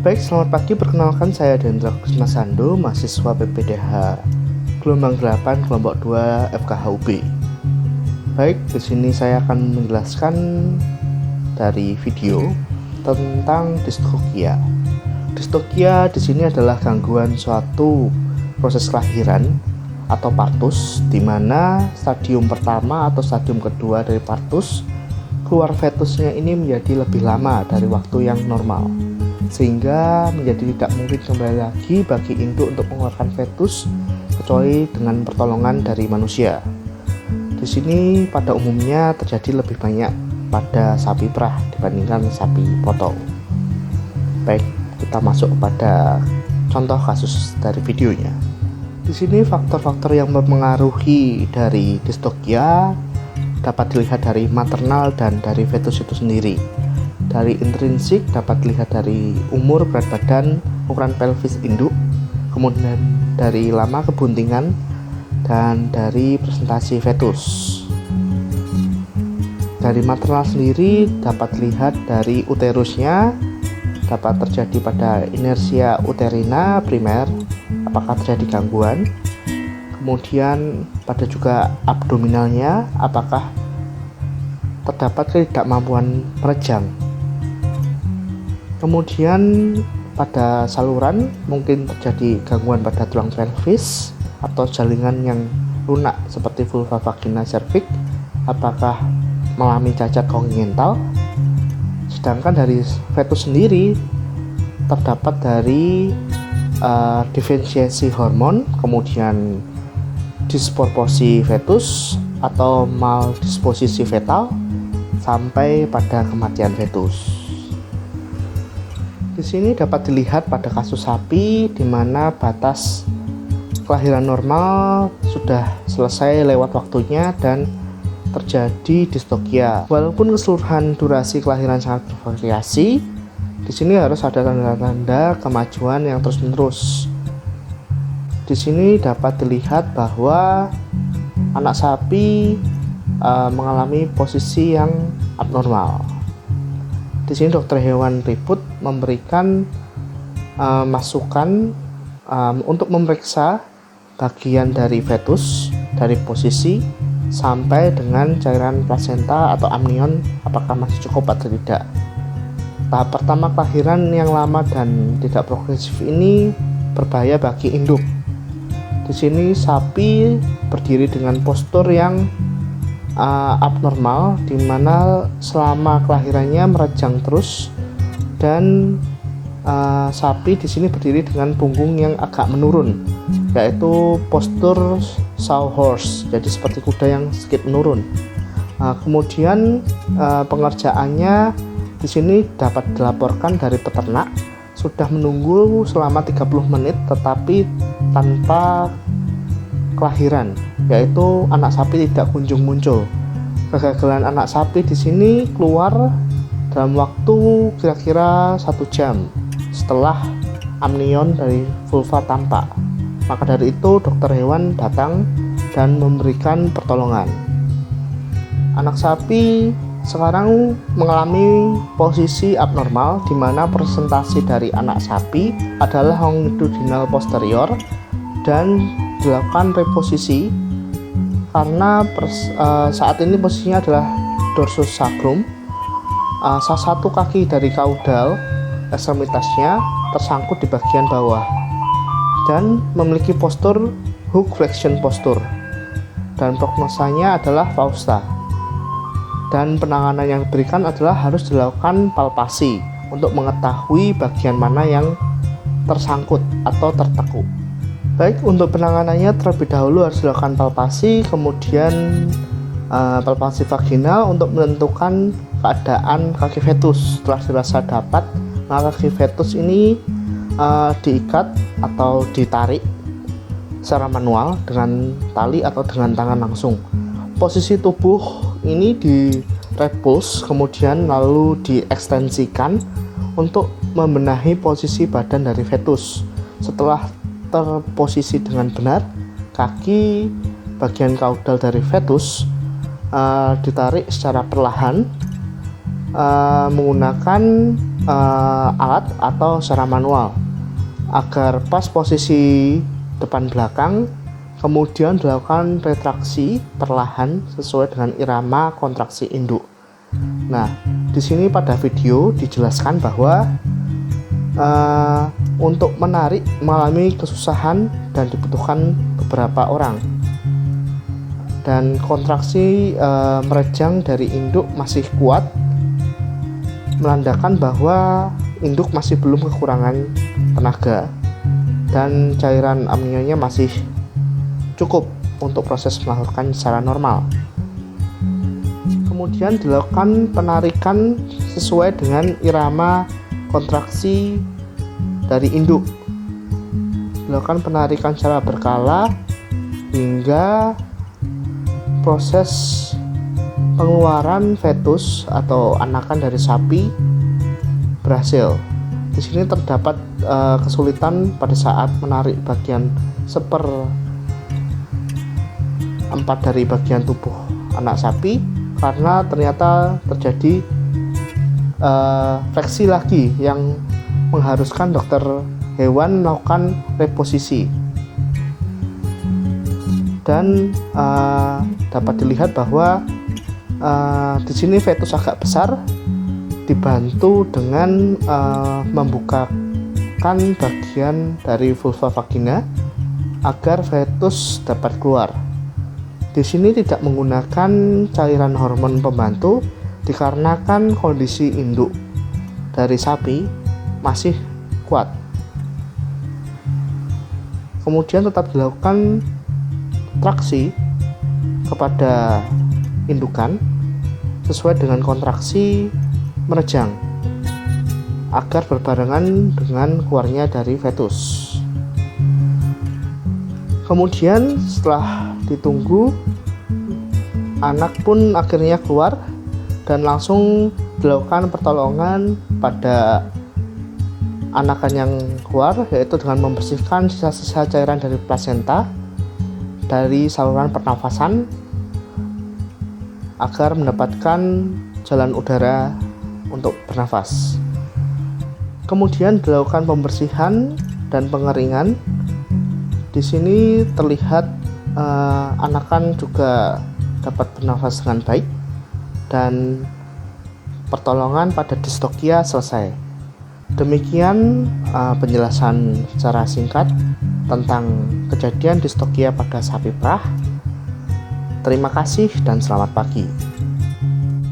Baik, selamat pagi. Perkenalkan, saya Dendra Kusma Sando, mahasiswa PPDH gelombang 8 kelompok 2 FKH UB. Baik, di sini saya akan menjelaskan dari video tentang distokia. Distokia di sini adalah gangguan suatu proses kelahiran atau partus, di mana stadium pertama atau stadium kedua dari partus, keluar fetusnya ini menjadi lebih lama dari waktu yang normal, sehingga menjadi tidak mungkin kembali lagi bagi induk untuk mengeluarkan fetus kecuali dengan pertolongan dari manusia. Di sini pada umumnya terjadi lebih banyak pada sapi perah dibandingkan sapi potong. Baik, kita masuk kepada contoh kasus dari videonya. Di sini faktor-faktor yang mempengaruhi dari distokia dapat dilihat dari maternal dan dari fetus itu sendiri. Dari intrinsik dapat dilihat dari umur, berat badan, ukuran pelvis induk, kemudian dari lama kebuntingan, dan dari presentasi fetus. Dari maternal sendiri dapat dilihat dari uterusnya, dapat terjadi pada inersia uterina primer, apakah terjadi gangguan. Kemudian pada juga abdominalnya, apakah terdapat ketidakmampuan merejang. Kemudian pada saluran mungkin terjadi gangguan pada tulang pelvis atau jaringan yang lunak seperti vulva, vagina, cervix, apakah mengalami cacat kongenital. Sedangkan dari fetus sendiri terdapat dari defisiensi hormon, kemudian disproporsi fetus atau maldisposisi fetal, sampai pada kematian fetus. Di sini dapat dilihat pada kasus sapi di mana batas kelahiran normal sudah selesai lewat waktunya dan terjadi distokia. Walaupun keseluruhan durasi kelahiran sangat bervariasi, di sini harus ada tanda-tanda kemajuan yang terus-menerus. Di sini dapat dilihat bahwa anak sapi mengalami posisi yang abnormal. Di sini dokter hewan Riput memberikan masukan untuk memeriksa bagian dari fetus dari posisi sampai dengan cairan plasenta atau amnion, apakah masih cukup atau tidak. Tahap pertama kelahiran yang lama dan tidak progresif ini berbahaya bagi induk. Di sini sapi berdiri dengan postur yang abnormal, di mana selama kelahirannya merejang terus, dan sapi di sini berdiri dengan punggung yang agak menurun, yaitu postur sawhorse, jadi seperti kuda yang sedikit menurun. Kemudian pengerjaannya di sini dapat dilaporkan dari peternak sudah menunggu selama 30 menit tetapi tanpa kelahiran, yaitu anak sapi tidak kunjung muncul. Kegagalan anak sapi di sini keluar dalam waktu kira-kira 1 jam setelah amnion dari vulva tampak. Maka dari itu dokter hewan datang dan memberikan pertolongan. Anak sapi sekarang mengalami posisi abnormal, di mana presentasi dari anak sapi adalah longitudinal posterior dan dilakukan reposisi karena saat ini posisinya adalah dorsus sacrum. Salah satu kaki dari kaudal ekstremitasnya tersangkut di bagian bawah dan memiliki postur hook flexion postur, dan prognosanya adalah fausta. Dan penanganan yang diberikan adalah harus dilakukan palpasi untuk mengetahui bagian mana yang tersangkut atau tertekuk. Baik, untuk penanganannya terlebih dahulu harus dilakukan palpasi, kemudian palpasi vaginal untuk menentukan keadaan kaki fetus. Setelah dirasa dapat, maka kaki fetus ini diikat atau ditarik secara manual dengan tali atau dengan tangan langsung. Posisi tubuh ini direpuls, kemudian lalu diekstensikan untuk membenahi posisi badan dari fetus. Setelah terposisi dengan benar, kaki bagian kaudal dari fetus ditarik secara perlahan menggunakan alat atau secara manual agar pas posisi depan belakang, kemudian dilakukan retraksi perlahan sesuai dengan irama kontraksi induk. Nah, di sini pada video dijelaskan bahwa untuk menarik mengalami kesusahan dan dibutuhkan beberapa orang, dan kontraksi merejang dari induk masih kuat, menandakan bahwa induk masih belum kekurangan tenaga dan cairan amnionya masih cukup untuk proses melahirkan secara normal. Kemudian dilakukan penarikan sesuai dengan irama kontraksi dari induk. Dilakukan penarikan secara berkala hingga proses pengeluaran fetus atau anakan dari sapi berhasil. Di sini terdapat kesulitan pada saat menarik bagian 1/4 dari bagian tubuh anak sapi karena ternyata terjadi fleksi lagi yang mengharuskan dokter hewan melakukan reposisi. Dan dapat dilihat bahwa di sini fetus agak besar, dibantu dengan membukakan bagian dari vulva vagina agar fetus dapat keluar. Di sini tidak menggunakan cairan hormon pembantu dikarenakan kondisi induk dari sapi masih kuat. Kemudian tetap dilakukan traksi kepada indukan sesuai dengan kontraksi merejang agar berbarengan dengan keluarnya dari fetus. Kemudian setelah ditunggu, anak pun akhirnya keluar dan langsung dilakukan pertolongan pada anakan yang keluar, yaitu dengan membersihkan sisa-sisa cairan dari plasenta dari saluran pernafasan agar mendapatkan jalan udara untuk bernafas. Kemudian dilakukan pembersihan dan pengeringan. Di sini terlihat anakan juga dapat bernafas dengan baik dan pertolongan pada distokia selesai. Demikian penjelasan secara singkat tentang kejadian distokia pada sapi perah. Terima kasih dan selamat pagi.